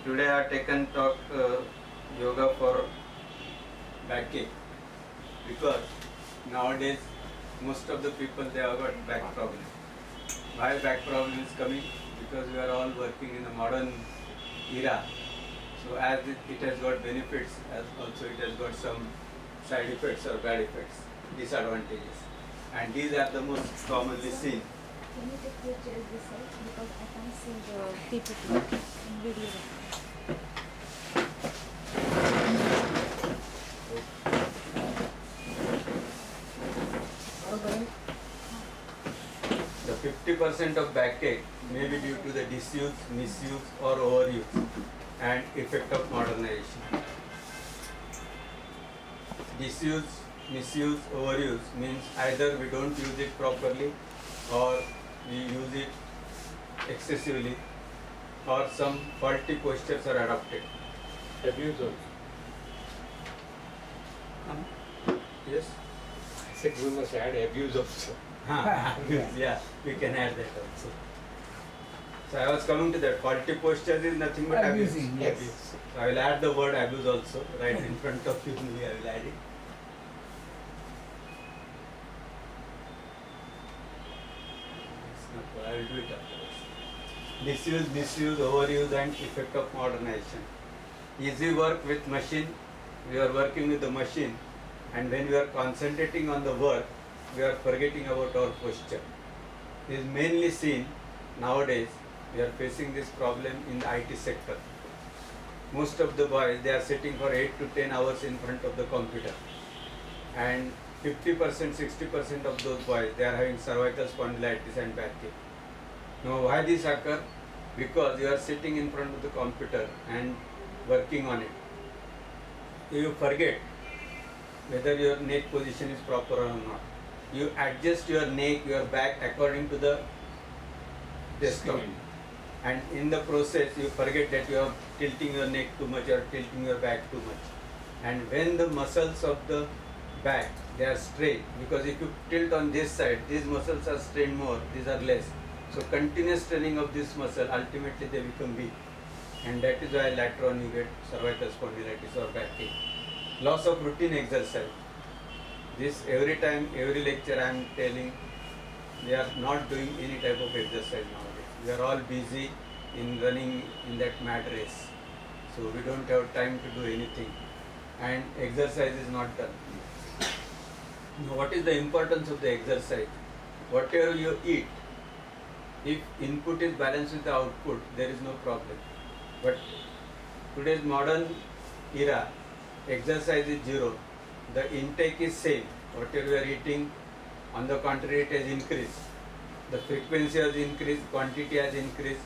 Today I have taken talk yoga for backache, because nowadays most of the people they have got back problem. Why back problem is coming? Because we are all working in a modern era. So as it has got benefits, as also it has got some side effects or bad effects, disadvantages, and these are the most commonly seen. Can you take your chair this side because I can't see the PPT in video. The 50% of backache may be due to the disuse, misuse or overuse and effect of modernization. Disuse, misuse, overuse means either we don't use it properly or we use it excessively or some faulty postures are adopted. Abuse also. Yes? I said we must add abuse also. Abuse, yeah, we can add that also. So I was coming to that. Faulty postures is nothing but Abusing, abuse. yes. Abuse. So I will add the word abuse also right in front of you. Only I will add it. I will do it afterwards. Disuse, misuse, overuse and effect of modernization. Easy work with machine. We are working with the machine, and when we are concentrating on the work, we are forgetting about our posture. This is mainly seen nowadays. We are facing this problem in the IT sector. Most of the boys, they are sitting for 8 to 10 hours in front of the computer, and 50%, 60% of those boys, they are having cervical spondylitis and backache. Now why this occur? Because you are sitting in front of the computer and working on it. You forget whether your neck position is proper or not. You adjust your neck, your back according to the desktop. And in the process, you forget that you are tilting your neck too much or tilting your back too much. And when the muscles of the back, they are strained, because if you tilt on this side, these muscles are strained more, these are less. So continuous straining of this muscle, ultimately they become weak. And that is why later on you get cervical spondylitis or backache. Loss of routine exercise. This every time, every lecture I am telling, we are not doing any type of exercise nowadays. We are all busy in running in that mad race. So we don't have time to do anything. And exercise is not done. Now what is the importance of the exercise? Whatever you eat, if input is balanced with the output, there is no problem. But today's modern era, exercise is zero. The intake is same. Whatever we are eating, on the contrary, it has increased. The frequency has increased, quantity has increased,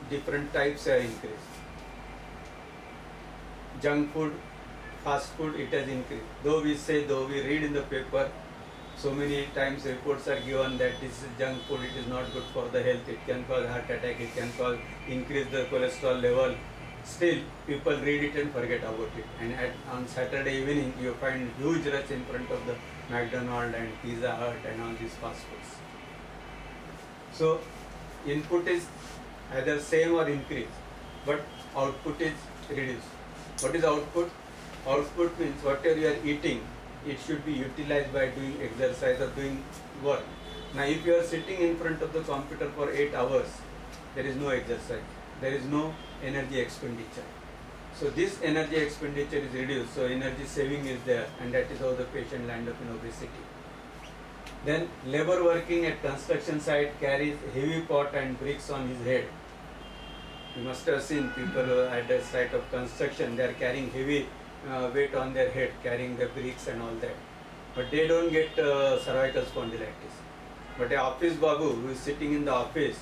different types have increased. Junk food, fast food, it has increased. Though we read in the paper, so many times reports are given that this is junk food, it is not good for the health, it can cause heart attack, it can cause increase the cholesterol level. Still, people read it and forget about it. And on Saturday evening, you find huge rush in front of the McDonald's and Pizza Hut and all these fast foods. So, input is either same or increased, but output is reduced. What is output? Output means whatever you are eating, it should be utilized by doing exercise or doing work. Now, if you are sitting in front of the computer for 8 hours, there is no exercise. There is no energy expenditure. So this energy expenditure is reduced, so energy saving is there, and that is how the patient land up in obesity. Then labor working at construction site carries heavy pot and bricks on his head. You must have seen people at the site of construction, they are carrying heavy weight on their head, carrying the bricks and all that. But they don't get cervical spondylitis. But an office babu who is sitting in the office,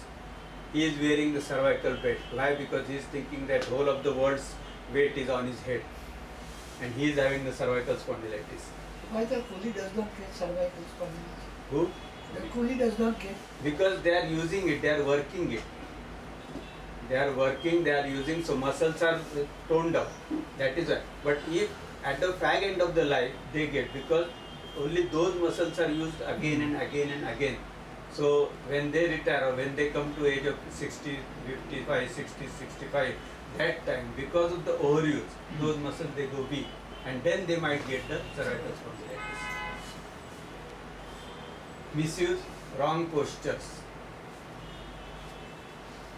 he is wearing the cervical belt. Why? Because he is thinking that whole of the world's weight is on his head, and he is having the cervical spondylitis. Why the coolie does not get cervical spondylitis? Who? The coolie does not get. Because they are using it, they are working it. They are working, they are using, so muscles are toned up. That is why. But if at the fag end of the life, they get, because only those muscles are used again and again and again. So when they retire or when they come to age of 60, 55, 60, 65, that time because of the overuse, those muscles they go weak and then they might get the cervical spondylitis. Misuse, wrong postures.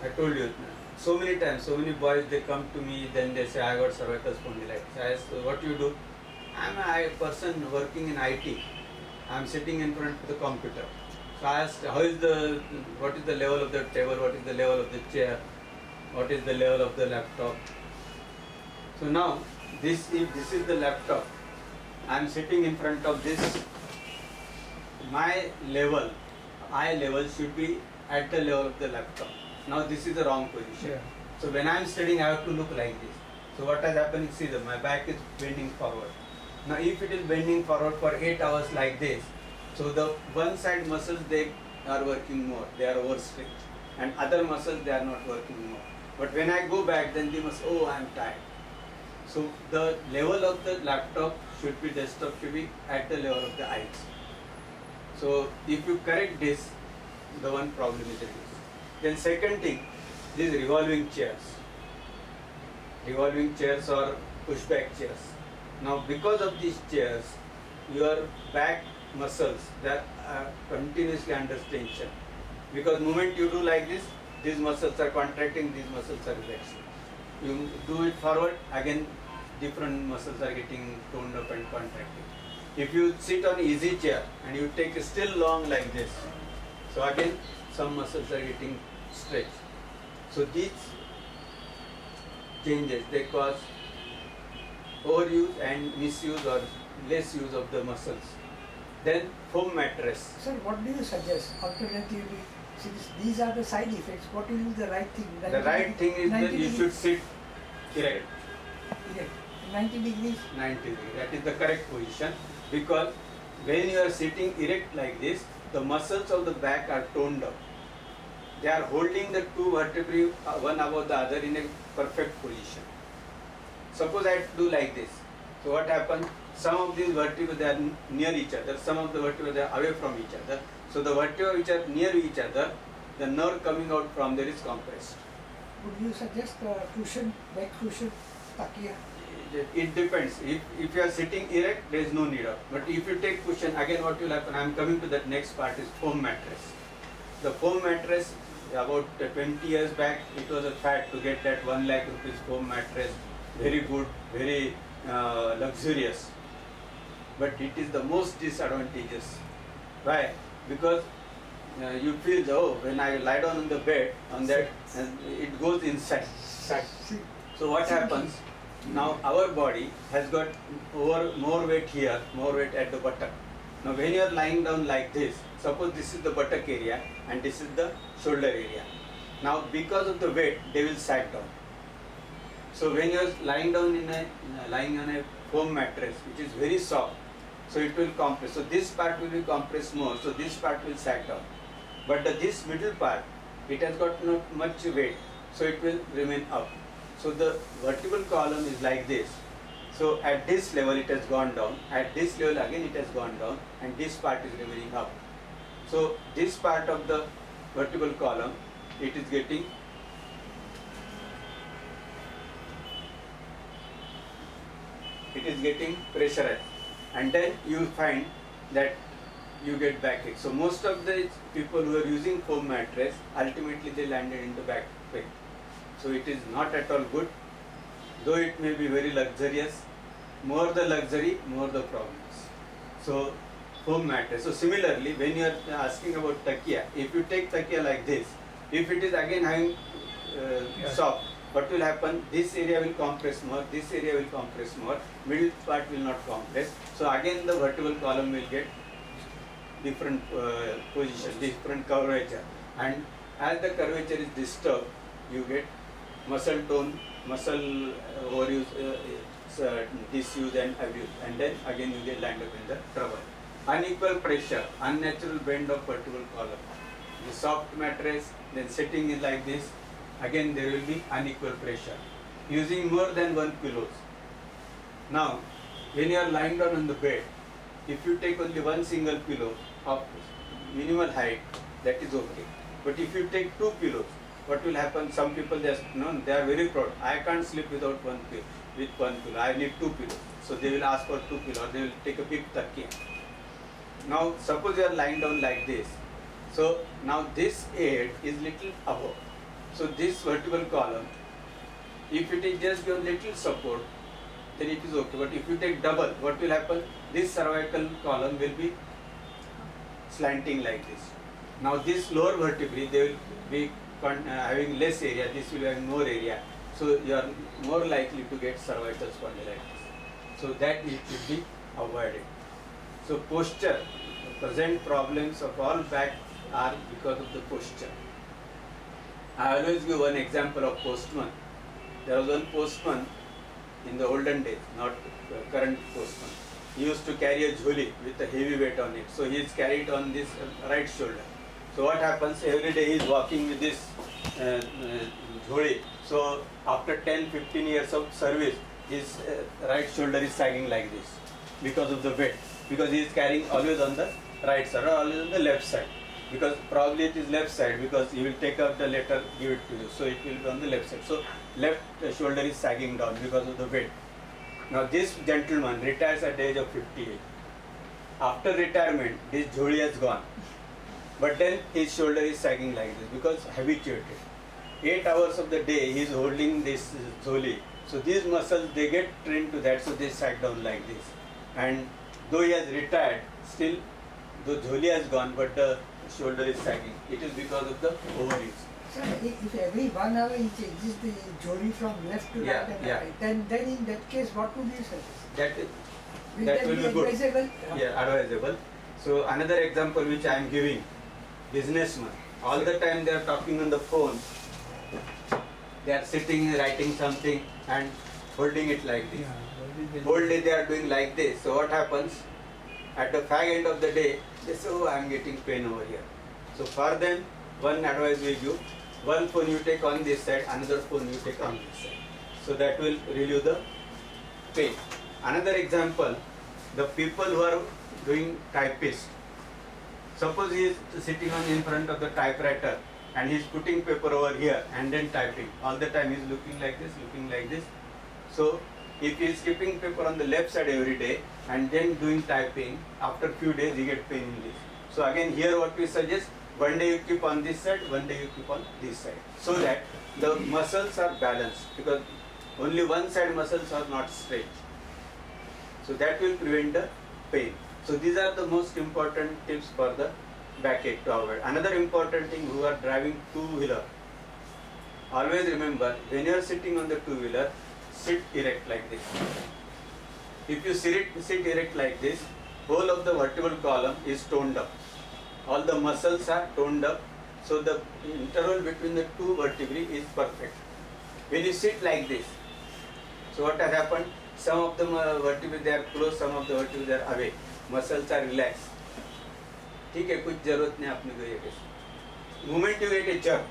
I told you, so many times, so many boys they come to me, then they say I got cervical spondylitis. I ask, what you do? I'm a person working in IT. I'm sitting in front of the computer. So I asked, what is the level of the table, what is the level of the chair, what is the level of the laptop. So now, if this is the laptop, I'm sitting in front of this, my level, eye level should be at the level of the laptop. Now this is the wrong position. So when I'm studying, I have to look like this. So what has happened, see that my back is bending forward. Now if it is bending forward for 8 hours like this, so the one side muscles they are working more, they are overstretched, and other muscles they are not working more. But when I go back, then they must, oh, I am tired. So the level of the laptop should be, desktop should be at the level of the eyes. So if you correct this, the one problem is reduced. Then second thing, these revolving chairs. Revolving chairs or pushback chairs. Now because of these chairs, your back muscles that are continuously under tension. Because moment you do like this, these muscles are contracting, these muscles are relaxing. You do it forward, again different muscles are getting toned up and contracting. If you sit on easy chair and you take a still long like this, so again some muscles are getting stretched. So these changes, they cause overuse and misuse or less use of the muscles. Then foam mattress. Sir, what do you suggest alternatively? Since these are the side effects, what will be the right thing? The right thing is that you should sit erect. Erect. 90 degrees? 90 degrees. That is the correct position, because when you are sitting erect like this, the muscles of the back are toned up. They are holding the two vertebrae one above the other in a perfect position. Suppose I do like this. So what happens? Some of these vertebrae they are near each other, some of the vertebrae they are away from each other. So the vertebrae which are near each other, the nerve coming out from there is compressed. Would you suggest cushion, back cushion, takia? It depends. If you are sitting erect, there is no need of. But if you take cushion, again what will happen? I am coming to that next part is foam mattress. The foam mattress, about 20 years back, it was a fad to get that 1 lakh rupees foam mattress. Very good, very luxurious. But it is the most disadvantageous. Why? Because you feel, oh, when I lie down on the bed, on that, it goes inside. So what happens? Now our body has got more weight here, more weight at the buttock. Now when you are lying down like this, suppose this is the buttock area and this is the shoulder area. Now because of the weight, they will sag down. So when you are lying down lying on a foam mattress, which is very soft, so it will compress. So this part will be compressed more, so this part will sag down. But this middle part, it has got not much weight, so it will remain up. So the vertebral column is like this. So at this level it has gone down, at this level again it has gone down, and this part is remaining up. So this part of the vertebral column, it is getting pressurized, and then you find that you get backache. So most of the people who are using foam mattress, ultimately they landed into back pain. So it is not at all good, though it may be very luxurious. More the luxury, more the problems. So foam mattress. So similarly, when you are asking about takia, if you take takia like this, if it is again having soft, what will happen? This area will compress more, this area will compress more, middle part will not compress. So again the vertebral column will get different position, different curvature, and as the curvature is disturbed, you get muscle tone, muscle overuse, disuse and abuse, and then again you get land up in the trouble. Unequal pressure, unnatural bend of vertebral column. The soft mattress, then sitting is like this, again there will be unequal pressure. Using more than one pillows. Now, when you are lying down on the bed, if you take only one single pillow of minimal height, that is okay. But if you take 2 pillows, what will happen? Some people just, they are very proud. I can't sleep without one pillow. With one pillow, I need 2 pillows. So they will ask for 2 pillows. They will take a big takya. Now suppose you are lying down like this. So now this head is little above. So this vertebral column, if it is just given little support, then it is okay. But if you take double, what will happen? This cervical column will be slanting like this. Now this lower vertebrae, they will be having less area, this will have more area. So you are more likely to get cervical spondylitis. So that it should be avoided. So posture, the present problems of all back are because of the posture. I always give one example of postman. There was one postman in the olden days, not current postman. He used to carry a jholi with a heavy weight on it. So he is carried on this right shoulder. So what happens? Every day he is walking with this jholi. So after 10-15 years of service, his right shoulder is sagging like this because of the weight. Because he is carrying always on the right side or always on the left side. Because probably it is left side because he will take up the letter, give it to you. So it will be on the left side. So left shoulder is sagging down because of the weight. Now this gentleman retires at the age of 58. After retirement, this jholi has gone. But then his shoulder is sagging like this because habituated. 8 hours of the day he is holding this jholi. So these muscles, they get trained to that, so they sag down like this. And though he has retired, still the jholi has gone, but the shoulder is sagging. It is because of the overuse. Sir, if every 1 hour he changes the jholi from left to right and right, then in that case, what would you suggest? That will be good. Advisable? Yeah, advisable. So another example which I am giving, businessmen. All the time they are talking on the phone. They are sitting, writing something and holding it like this. Whole day they are doing like this. So what happens? At the fag end of the day, they say, oh, I am getting pain over here. So for them, one advice we give, one phone you take on this side, another phone you take on this side. So that will relieve the pain. Another example, the people who are doing typist. Suppose he is sitting in front of the typewriter and he is putting paper over here and then typing. All the time he is looking like this, looking like this. So if he is keeping paper on the left side every day and then doing typing, after few days he get pain in this. So again here what we suggest, one day you keep on this side, one day you keep on this side. So that the muscles are balanced because only one side muscles are not straight. So that will prevent the pain. So these are the most important tips for the backache to avoid. Another important thing, who are driving two-wheeler, always remember when you are sitting on the two-wheeler, sit erect like this. If you sit erect like this, whole of the vertebral column is toned up. All the muscles are toned up, so the interval between the two vertebrae is perfect. When you sit like this, so what has happened? Some of the vertebrae they are close, some of the vertebrae they are away. Muscles are relaxed. ठीक है, कुछ जरूरत नहीं आपने को ये कैसे. Moment you get a jerk,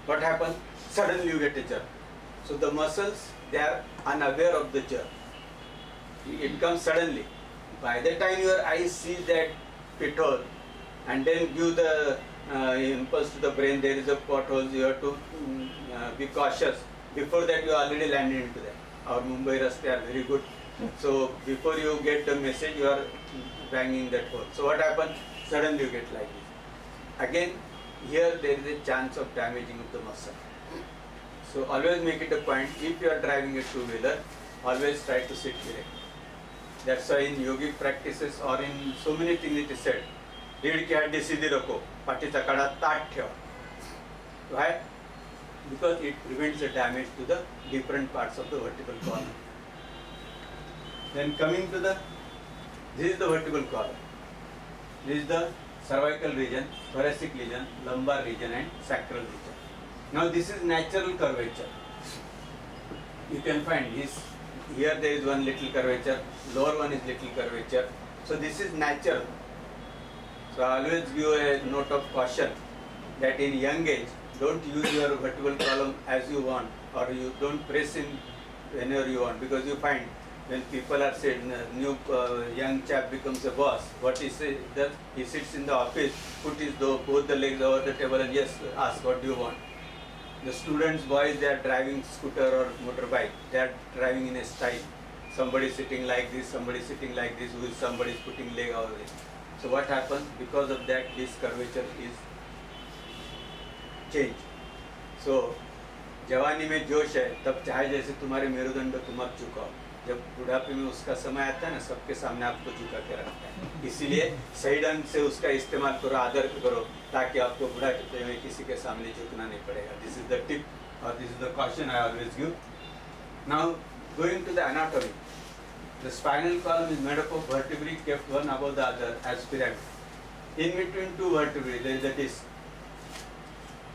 what happens? Suddenly you get a jerk. So the muscles, they are unaware of the jerk. It comes suddenly. By the time your eyes see that pithole and then give the impulse to the brain, there is a pothole, you have to be cautious. Before that you already landed into that. Our Mumbai Raste are very good. So before you get the message, you are banging that hole. So what happens? Suddenly you get like this. Again, here there is a chance of damaging of the muscle. So always make it a point, if you are driving a two-wheeler, always try to sit erect. That's why in yogic practices or in so many things it is said, रीढ़ की हड्डी सीधी रखो, पाठीचा कडा ताठ ठेवा. Why? Because it prevents the damage to the different parts of the vertebral column. Then coming to this is the vertebral column. This is the cervical region, thoracic region, lumbar region and sacral region. Now this is natural curvature. You can find this, here there is one little curvature, lower one is little curvature. So this is natural. So I always give a note of caution that in young age, don't use your vertebral column as you want, or you don't press in whenever you want, because you find when people are saying new young chap becomes a boss, what he says that he sits in the office, put his both the legs over the table and yes, ask what do you want. The students, boys, they are driving scooter or motorbike. They are driving in a style. Somebody sitting like this, somebody sitting like this, who is somebody is putting leg over this. So what happens? Because of that, this curvature is changed. So जवानी में जोश है, तब चाहे जैसे तुम्हारे मेरुदंड को मत झुकाओ. जब बुढ़ापे में उसका समय आता है ना, सबके सामने आपको झुका के रखता है. इसीलिए सही ढंग से उसका इस्तेमाल करो, आदर करो, ताकि आपको बुढ़ापे में किसी के सामने झुकना नहीं पड़ेगा. दिस इज द टिप और this is the caution I always give. Now going to the anatomy. The spinal column is made up of vertebrae kept one above the other as pyramid. In between two vertebrae there is a disc.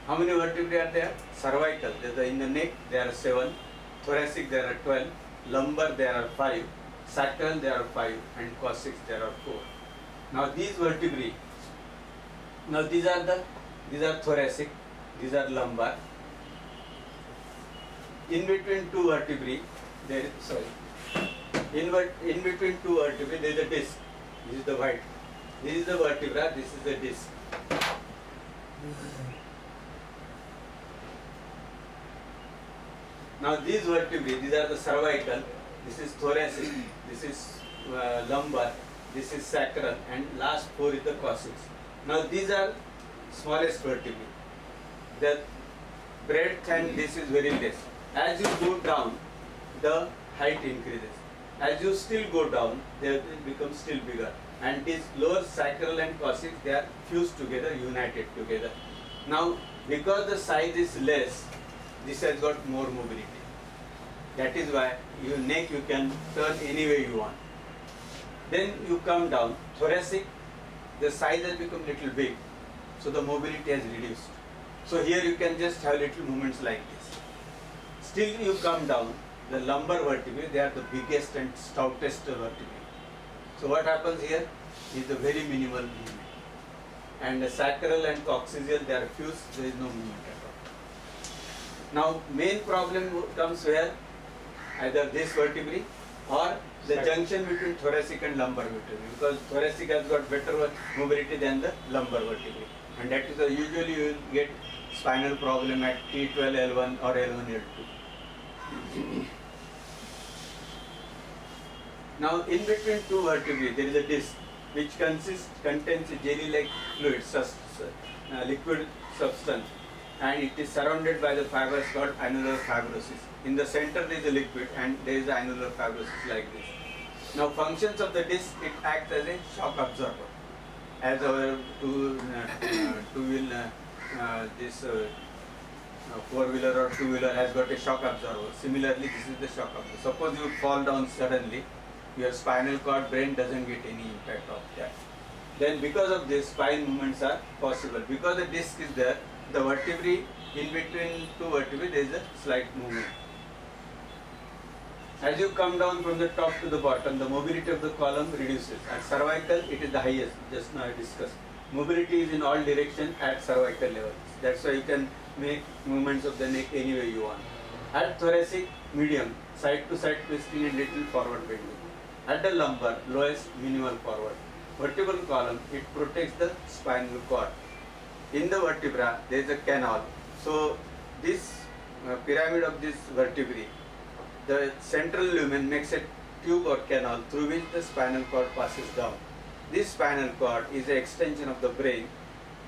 How many vertebrae are there? Cervical, in the neck there are 7, thoracic there are 12, lumbar there are 5, sacral there are 5, and coccyx there are 4. Now these vertebrae, these are thoracic, these are lumbar. In between two vertebrae, in between two vertebrae there is a disc. This is the white. This is the vertebra, this is the disc. Now these vertebrae, these are the cervical, this is thoracic, this is lumbar, this is sacral, and last 4 is the coccyx. Now these are smallest vertebrae. The breadth and this is very less. As you go down, the height increases. As you still go down, they become still bigger. And this lower sacral and coccyx, they are fused together, united together. Now because the size is less, this has got more mobility. That is why your neck you can turn any way you want. Then you come down, thoracic, the size has become little big, so the mobility has reduced. So here you can just have little movements like this. Still you come down, the lumbar vertebrae, they are the biggest and stoutest vertebrae. So what happens here is a very minimal movement. And the sacral and coccygeal, they are fused, there is no movement at all. Now main problem comes where either this vertebrae or the junction between thoracic and lumbar vertebrae, because thoracic has got better mobility than the lumbar vertebrae, and that is why usually you will get spinal problem at T12 L1 or L1 L2. Now in between two vertebrae there is a disc which contains a jelly-like fluid, liquid substance, and it is surrounded by the fibers called annular fibrosis. In the center there is a liquid and there is annular fibrosis like this. Now functions of the disc, it acts as a shock absorber. As our four-wheeler or two-wheeler has got a shock absorber. Similarly, this is the shock absorber. Suppose you fall down suddenly, your spinal cord, brain doesn't get any impact of that. Then because of this, spine movements are possible. Because the disc is there, the vertebrae, in between two vertebrae, there is a slight movement. As you come down from the top to the bottom, the mobility of the column reduces. At cervical, it is the highest, just now I discussed. Mobility is in all directions at cervical level. That's why you can make movements of the neck any way you want. At thoracic, medium, side to side twisting and little forward bending. At the lumbar, lowest, minimal forward. Vertebral column, it protects the spinal cord. In the vertebra, there is a canal. So this pyramid of this vertebrae, the central lumen makes a tube or canal through which the spinal cord passes down. This spinal cord is an extension of the brain,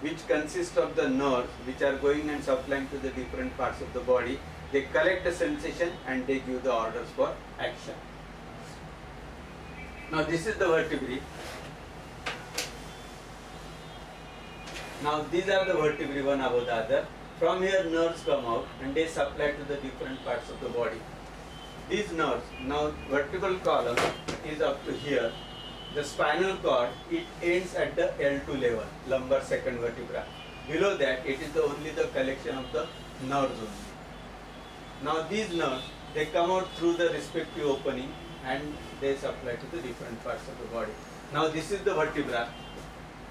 which consists of the nerves which are going and supplying to the different parts of the body. They collect the sensation and they give the orders for action. Now this is the vertebrae. Now these are the vertebrae one above the other. From here nerves come out and they supply to the different parts of the body. These nerves, now vertebral column is up to here. The spinal cord, it ends at the L2 level, lumbar second vertebra. Below that, it is only the collection of the nerves only. Now these nerves, they come out through the respective opening and they supply to the different parts of the body. Now this is the vertebra.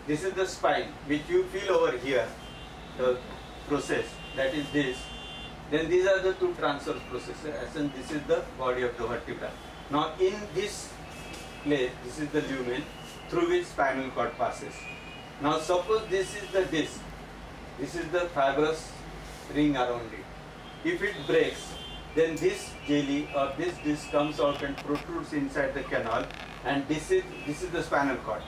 This is the spine, which you feel over here, the process, that is this. Then these are the two transverse processes, and this is the body of the vertebra. Now in this place, this is the lumen through which spinal cord passes. Now suppose this is the disc, this is the fibrous ring around it. If it breaks, then this jelly or this disc comes out and protrudes inside the canal, and this is the spinal cord.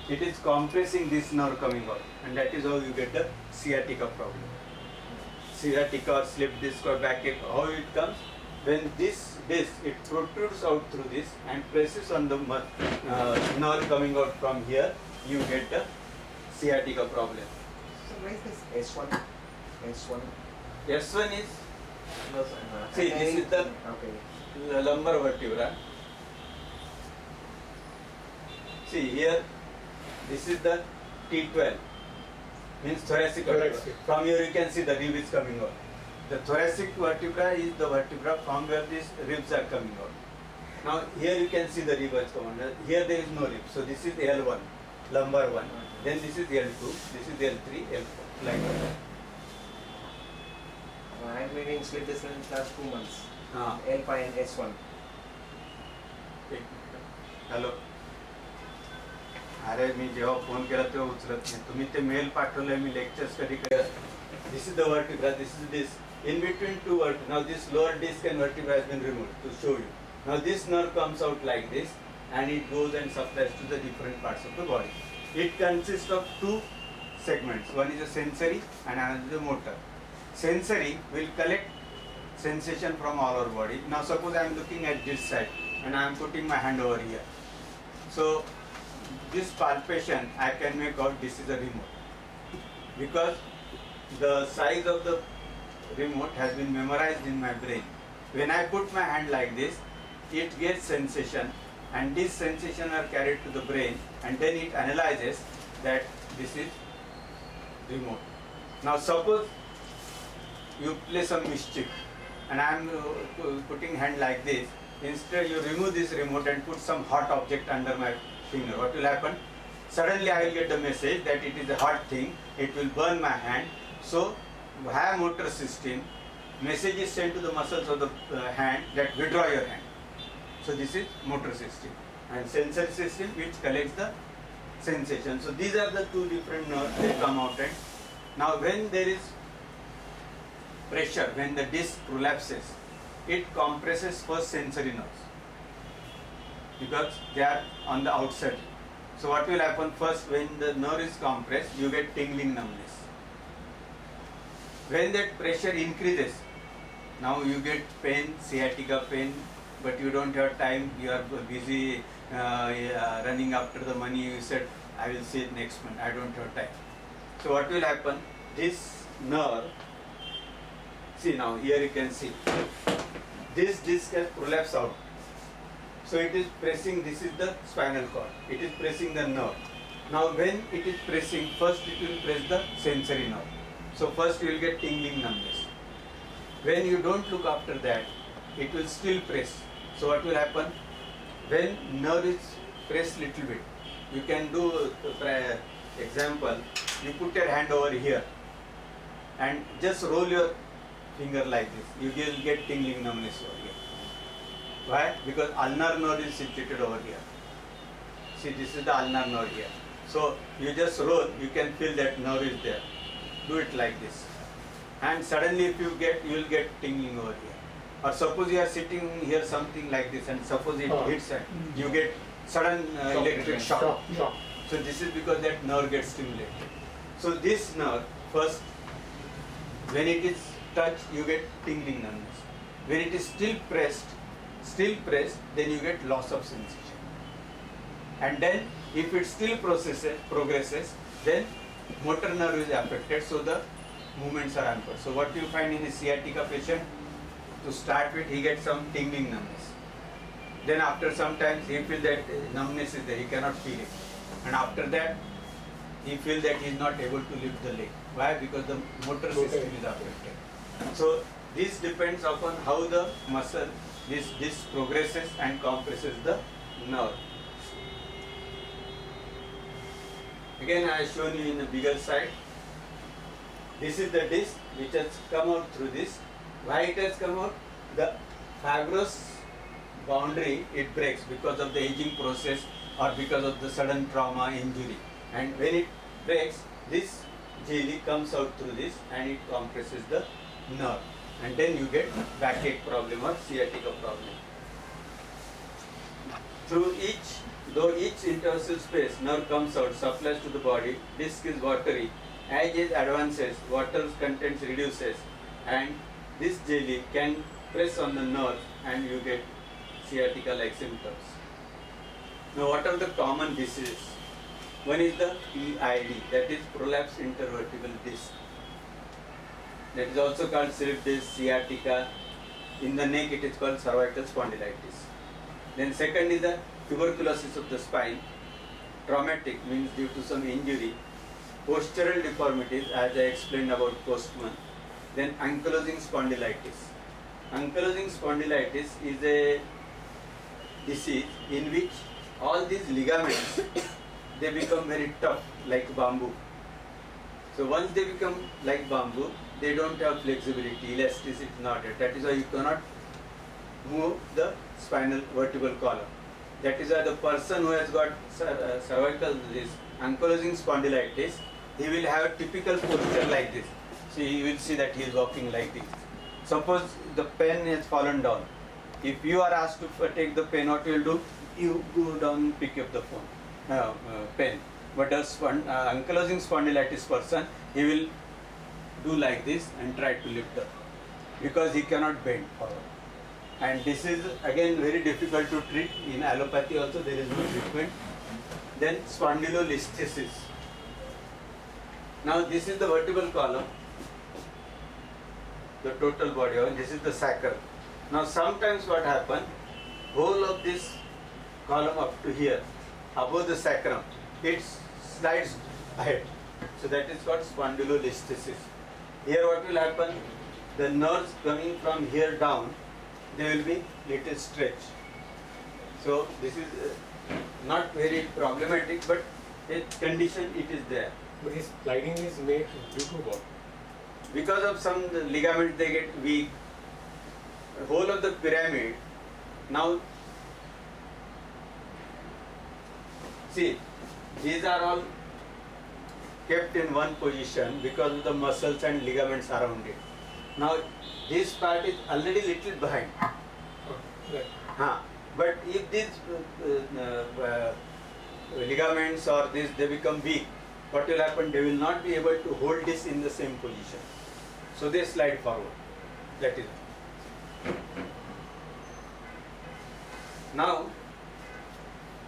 It is compressing this nerve coming out, and that is how you get the sciatica problem. Sciatica or slip disc or backache, how it comes? When this disc, it protrudes out through this and presses on the nerve coming out from here, you get the sciatica problem. So where is this S1? S1? S1 is, No, see, this is the okay. lumbar vertebra. See here, this is the T12, means thoracic vertebra. Thoracic. From here you can see the rib is coming out. The thoracic vertebra is the vertebra from where these ribs are coming out. Now here you can see the rib has come out. Here there is no rib, so this is L1, lumbar 1. Then this is L2, this is L3, L4, like that. I am reading slip disc in last 2 months. Ah. L5 and S1. Hello, अरे मी जेव्हा phone केला तेव्हा उचलत नाही. तुम्ही ते mail पाठवलंय, मी lectures कधी करत. This is the vertebra, this is this. In between two vertebrae, now this lower disc and vertebra has been removed to show you. Now this nerve comes out like this and it goes and supplies to the different parts of the body. It consists of two segments. One is a sensory and another is a motor. Sensory will collect sensation from all our body. Now suppose I am looking at this side and I am putting my hand over here. So this palpation I can make out this is a remote, because the size of the remote has been memorized in my brain. When I put my hand like this, it gets sensation and this sensation are carried to the brain and then it analyzes that this is remote. Now suppose you play some mischief and I am putting hand like this, instead you remove this remote and put some hot object under my finger. What will happen? Suddenly I will get the message that it is a hot thing, it will burn my hand. So via motor system, message is sent to the muscles of the hand that withdraw your hand. So this is motor system, and sensory system which collects the sensation. So these are the two different nerves, they come out, and now when there is pressure, when the disc prolapses, it compresses first sensory nerves because they are on the outside. So what will happen first, when the nerve is compressed, you get tingling numbness. When that pressure increases, now you get pain, sciatica pain, but you don't have time, you are busy running after the money, you said, I will see it next month, I don't have time. So what will happen, this nerve, see now here you can see, this disc has prolapsed out. So it is pressing, this is the spinal cord, it is pressing the nerve. Now when it is pressing, first it will press the sensory nerve. So first you will get tingling numbness. When you don't look after that, it will still press. So what will happen? When nerve is pressed little bit, you can do example, you put your hand over here and just roll your finger like this. You will get tingling numbness over here. Why? Because ulnar nerve is situated over here. See, this is the ulnar nerve here. So you just roll, you can feel that nerve is there. Do it like this. And suddenly if you will get tingling over here. Or suppose you are sitting here something like this and suppose it hits and you get sudden electric shock. So this is because that nerve gets stimulated. So this nerve, first, when it is touched, you get tingling numbness. When it is still pressed, then you get loss of sensation. And then if it still progresses, then motor nerve is affected, so the movements are hampered. So what you find in a sciatica patient, to start with, he gets some tingling numbness. Then after some time, he feels that numbness is there, he cannot feel it. And after that, he feels that he is not able to lift the leg. Why? Because the motor system is affected. So this depends upon how the muscle, this progresses and compresses the nerve. Again, I have shown you in the bigger side. This is the disc which has come out through this. Why it has come out? The fibrous boundary, it breaks because of the aging process or because of the sudden trauma injury. And when it breaks, this jelly comes out through this and it compresses the nerve. And then you get backache problem or sciatica problem. Though each interstitial space, nerve comes out, supplies to the body, disc is watery. As age advances, water content reduces and this jelly can press on the nerve and you get sciatica-like symptoms. Now what are the common diseases? One is the PID, that is prolapsed intervertebral disc. That is also called slip disc, sciatica. In the neck it is called cervical spondylitis. Then second is the tuberculosis of the spine. Traumatic means due to some injury. Postural deformities, as I explained about postman. Then ankylosing spondylitis. Ankylosing spondylitis is a disease in which all these ligaments they become very tough like bamboo. So once they become like bamboo, they don't have flexibility, elasticity not there. That is why you cannot move the spinal vertebral column. That is why the person who has got cervical this ankylosing spondylitis, he will have a typical posture like this. So you will see that he is walking like this. Suppose the pen has fallen down. If you are asked to take the pen, what you will do? You go down and pick up the pen. But a ankylosing spondylitis person, he will do like this and try to lift up because he cannot bend forward. And this is again very difficult to treat. In allopathy also there is no treatment. Then spondylolisthesis. Now this is the vertebral column, the total body, and this is the sacrum. Now sometimes what happens, whole of this column up to here, above the sacrum, it slides ahead. So that is called spondylolisthesis. Here what will happen, the nerves coming from here down, they will be little stretch. So this is not very problematic, but a condition it is there. But this sliding is made due to what? Because of some ligaments they get weak. The whole of the pyramid, now see, these are all kept in one position because of the muscles and ligaments around it. Now this part is already little behind. Right. But if these ligaments or this they become weak, what will happen? They will not be able to hold this in the same position. So they slide forward. That is it. Now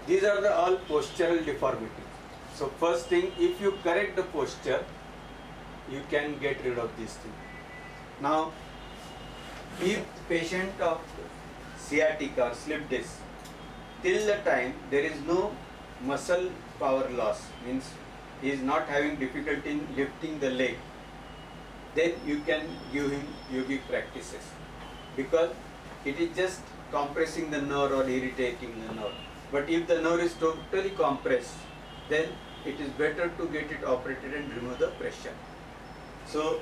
these are the all postural deformities. So first thing, if you correct the posture, you can get rid of this thing. Now, if patient of sciatica or slip disc, till the time there is no muscle power loss, means he is not having difficulty in lifting the leg, then you can give him yogic practices, because it is just compressing the nerve or irritating the nerve. But if the nerve is totally compressed, then it is better to get it operated and remove the pressure. So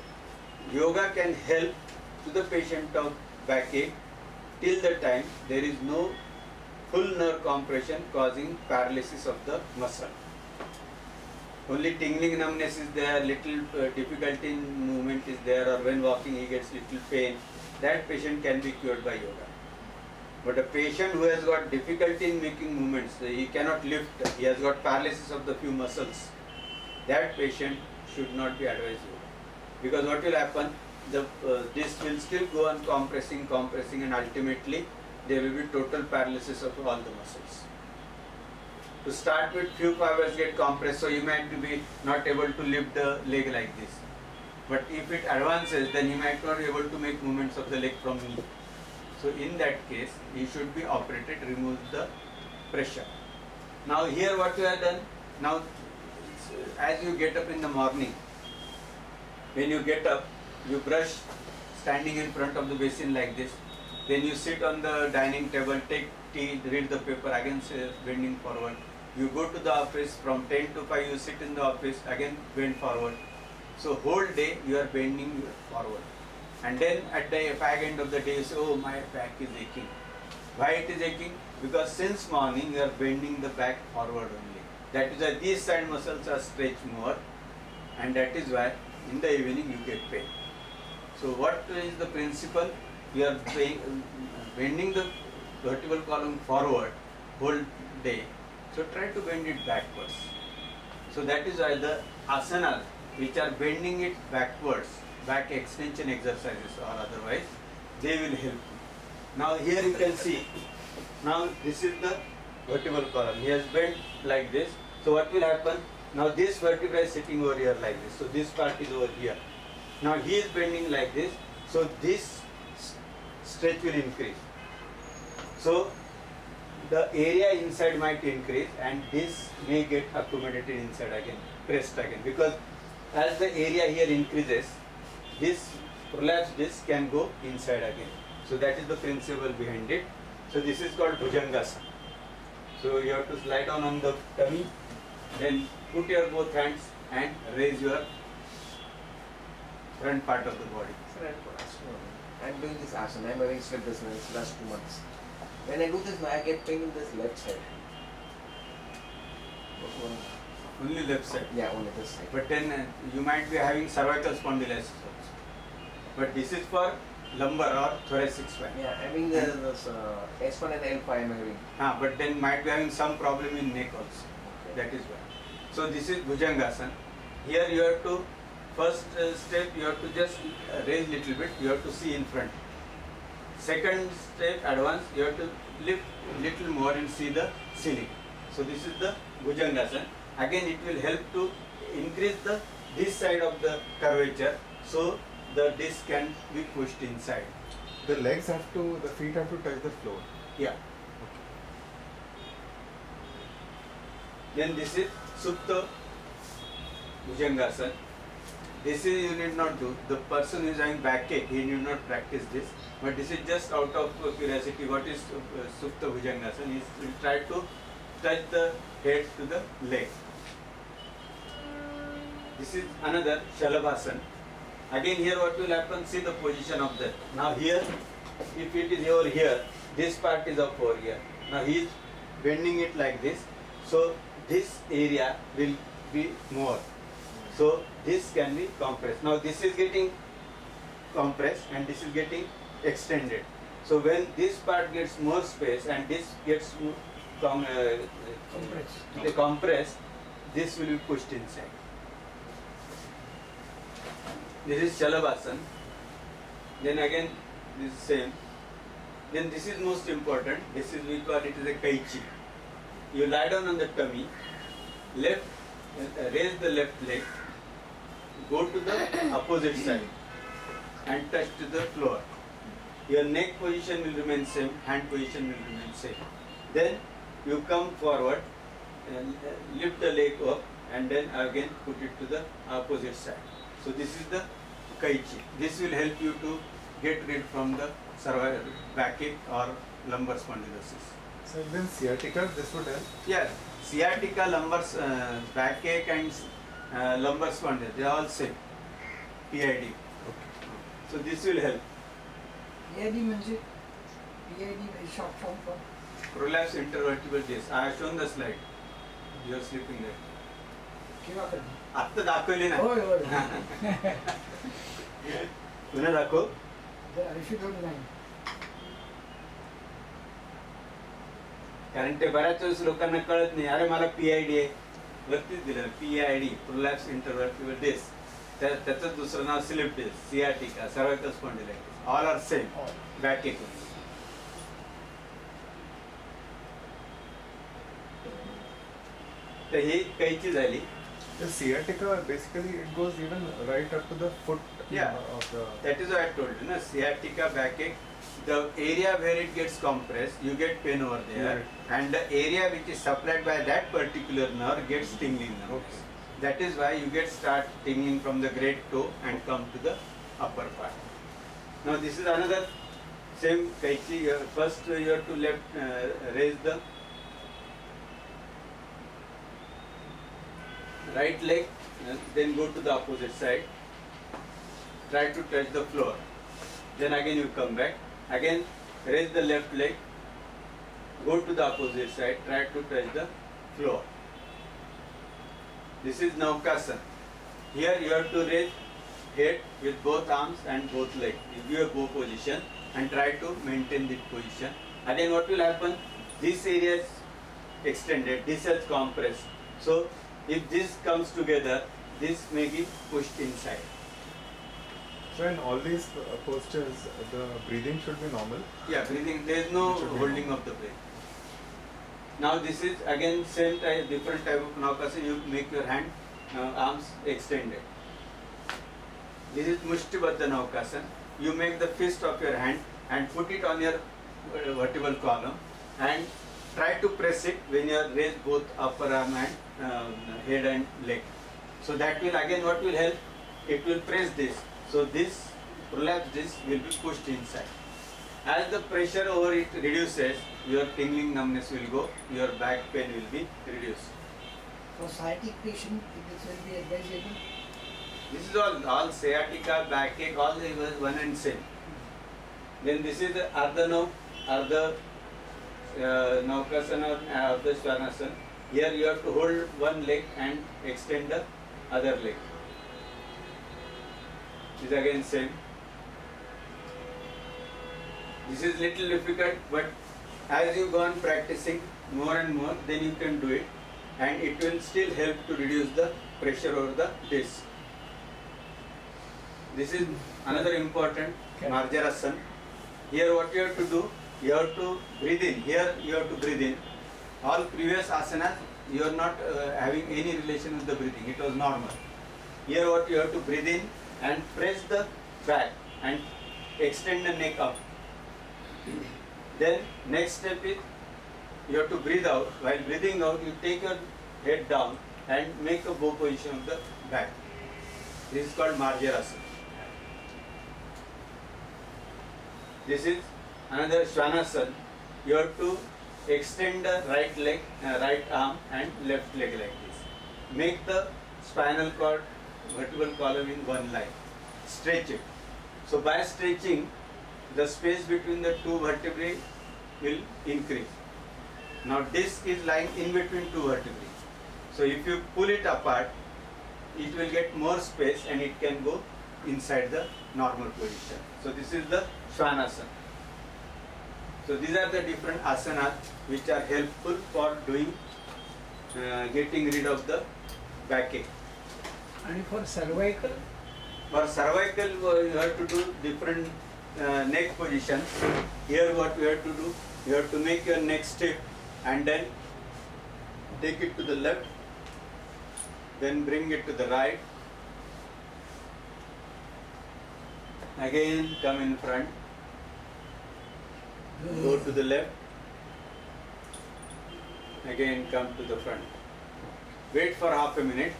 yoga can help to the patient of backache till the time there is no full nerve compression causing paralysis of the muscle. Only tingling numbness is there, little difficulty in movement is there, or when walking he gets little pain. That patient can be cured by yoga. But a patient who has got difficulty in making movements, he cannot lift, he has got paralysis of the few muscles, that patient should not be advised yoga. Because what will happen, this will still go on compressing, and ultimately there will be total paralysis of all the muscles. To start with, few fibers get compressed, so you might be not able to lift the leg like this. But if it advances, then you might not be able to make movements of the leg from knee. So in that case, he should be operated, remove the pressure. Now here what we have done, now as you get up in the morning, when you get up, you brush standing in front of the basin like this. Then you sit on the dining table, take tea, read the paper, again bending forward. You go to the office, from 10 to 5 you sit in the office, again bend forward. So whole day you are bending forward. And then at the back end of the day you say, oh, my back is aching. Why it is aching? Because since morning you are bending the back forward only. That is why these side muscles are stretched more, and that is why in the evening you get pain. So what is the principle? You are bending the vertebral column forward whole day. So try to bend it backwards. So that is why the asanas which are bending it backwards, back extension exercises or otherwise, they will help you. Now here you can see, now this is the vertebral column. He has bent like this. So what will happen? Now this vertebra is sitting over here like this. So this part is over here. Now he is bending like this. So this stretch will increase. So the area inside might increase and this may get accommodated inside again, pressed again. Because as the area here increases, this prolapsed disc can go inside again. So that is the principle behind it. So this is called Bhujangasana. So you have to slide down on the tummy, then put your both hands and raise your front part of the body. Sir, I'm doing this asana. I'm having sleep disorders last 2 months. When I do this, I get pain in this left side. Only left side. Yeah, only this side. But then you might be having cervical spondylosis also. But this is for lumbar or thoracic spine. Yeah, having this S1 and L5 I'm having. But then might be having some problem in neck also. Okay. That is why. So this is Bhujangasana. Here you have to, first step you have to just raise little bit, you have to see in front. Second step, advance, you have to lift little more and see the ceiling. So this is the Bhujangasana. Again it will help to increase this side of the curvature, so the disc can be pushed inside. The feet have to touch the floor. Yeah. Then this is Supta Bhujangasana. This is you need not do. The person who is having backache, he need not practice this. But this is just out of curiosity. What is Supta Bhujangasana? He will try to touch the head to the leg. This is another Shalabhasana. Again here what will happen? See the position of that. Now here, if it is over here, this part is up over here. Now he is bending it like this. So this area will be more. So this can be compressed. Now this is getting compressed and this is getting extended. So when this part gets more space and this gets compressed, this will be pushed inside. This is Shalabhasana. Then again this is same. Then this is most important. This is, we call it as a Kaichi. You lie down on the tummy, raise the left leg, go to the opposite side and touch to the floor. Your neck position will remain same, hand position will remain same. Then you come forward, lift the leg up and then again put it to the opposite side. So this is the Kaichi. This will help you to get rid from the cervical backache or lumbar spondylosis. So then sciatica, this would help? Yeah, sciatica, lumbar, backache and lumbar spondylosis, they are all same. PID. Okay. So this will help. PID means it. PID is short form for Prolapse intervertebral disc. I have shown the slide. You are sleeping there. केव्हा करणार? आत्ता दाखवली ना. होय होय. पुन्हा दाखव. If you don't mind. कारण ते बऱ्याच वेळेस लोकांना कळत नाही. अरे मला PID आहे. वरतीच दिलं PID, प्रोलॅप्स इंटरव्हर्टिबल डिस्क. त्याचं दुसरं नाव slip disc, sciatica, cervical spondylitis. All are same. Backache. तर ही कैची झाली. The sciatica, basically it goes even right up to the foot of the... That is what I told you, na? Sciatica, backache, the area where it gets compressed, you get pain over there, and the area which is supplied by that particular nerve gets tingling nerves. Okay. That is why you start tingling from the great toe and come to the upper part. Now this is another same kaichi. First you have to raise the right leg, then go to the opposite side, try to touch the floor, then again you come back, again raise the left leg, go to the opposite side, try to touch the floor. This is Naukasana. Here you have to raise head with both arms and both legs. Give a bow position and try to maintain this position. And then what will happen? This area is extended, this is compressed. So if this comes together, this may be pushed inside. So in all these postures, the breathing should be normal. Yeah, breathing, there is no It should be holding normal. of the breath. Now this is again same type, different type of Naukasana. You make your hand, arms extended. This is Mushtibaddha Naukasana. You make the fist of your hand and put it on your vertebral column and try to press it when you raise both upper arm and head and leg. So that will again what will help? It will press this. So this, prolapse this will be pushed inside. As the pressure over it reduces, your tingling numbness will go, your back pain will be reduced. For sciatic patient, this will be advisable. This is all sciatica, backache, all is one and same. Then this is the Ardha Naukasana or Ardha Svanasana. Here you have to hold one leg and extend the other leg. This is again same. This is little difficult, but as you go on practicing more and more, then you can do it, and it will still help to reduce the pressure over the disc. This is another important Marjarasana. Here what you have to do, you have to breathe in. Here you have to breathe in. All previous asanas, you are not having any relation with the breathing. It was normal. Here what you have to breathe in and press the back and extend the neck up. Then next step is you have to breathe out. While breathing out, you take your head down and make a bow position of the back. This is called Marjarasana. This is another Svanasana. You have to extend the right leg, right arm and left leg like this. Make the spinal cord, vertebral column in one line. Stretch it. So by stretching, the space between the two vertebrae will increase. Now disc is lying in between two vertebrae. So if you pull it apart, it will get more space and it can go inside the normal position. So this is the Svanasana. So these are the different asanas which are helpful for doing, getting rid of the backache. And for cervical? For cervical, you have to do different neck positions. Here what you have to do, you have to make your neck stiff and then take it to the left, then bring it to the right, again come in front, go to the left, again come to the front. Wait for half a minute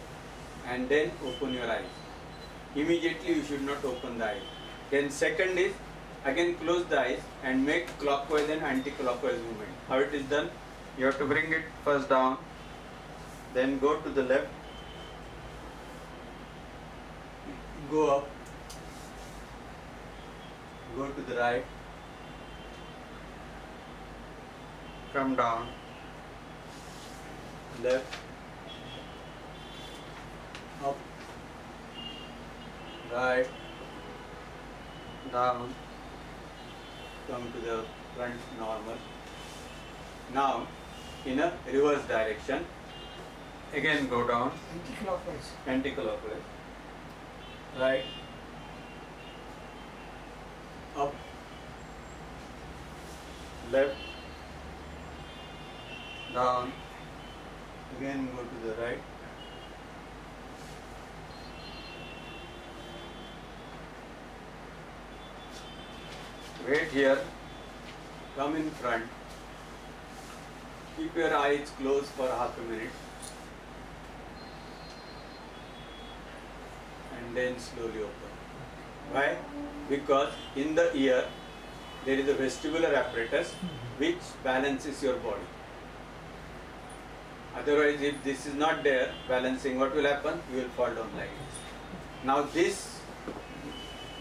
and then open your eyes. Immediately you should not open the eyes. Then second is, again close the eyes and make clockwise and anti-clockwise movement. How it is done? You have to bring it first down, then go to the left, go up, go to the right, come down, left, up, right, down, come to the front normal. Now in a reverse direction, again go down, Anti-clockwise. anti-clockwise, right, up, left, down, again go to the right, wait here, come in front, keep your eyes closed for half a minute and then slowly open. Why? Because in the ear there is a vestibular apparatus which balances your body. Otherwise, if this is not there, balancing, what will happen? You will fall down like this. Now this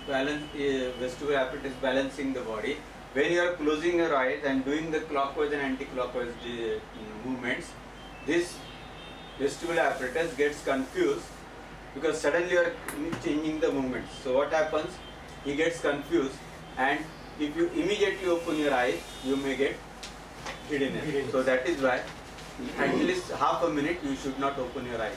vestibular apparatus balancing the body when you are closing your eyes and doing the clockwise and anti-clockwise movements, this vestibular apparatus gets confused because suddenly you are changing the movements. So what happens? He gets confused, and if you immediately open your eyes, you may get giddiness. So that is why at least half a minute you should not open your eyes.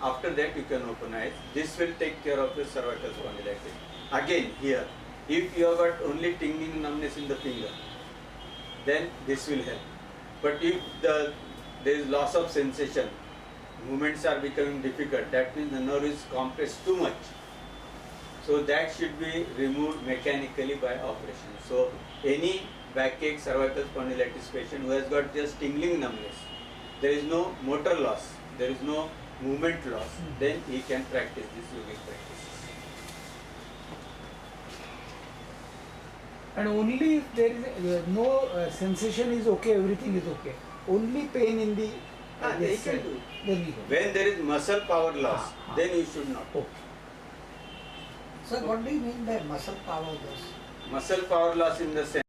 After that you can open eyes. This will take care of your cervical spondylitis. Again here, if you have got only tingling numbness in the finger, then this will help. But if there is loss of sensation, movements are becoming difficult, that means the nerve is compressed too much. So that should be removed mechanically by operation. So any backache, cervical spondylitis patient who has got just tingling numbness, there is no motor loss, there is no movement loss, then he can practice this yogic practice. And only if there is no sensation is okay, everything is okay. Only pain in the They yes can side. do. Then we can. When there is muscle power loss, then you should not. Okay. Sir, what do you mean by muscle power loss? Muscle power loss in the sense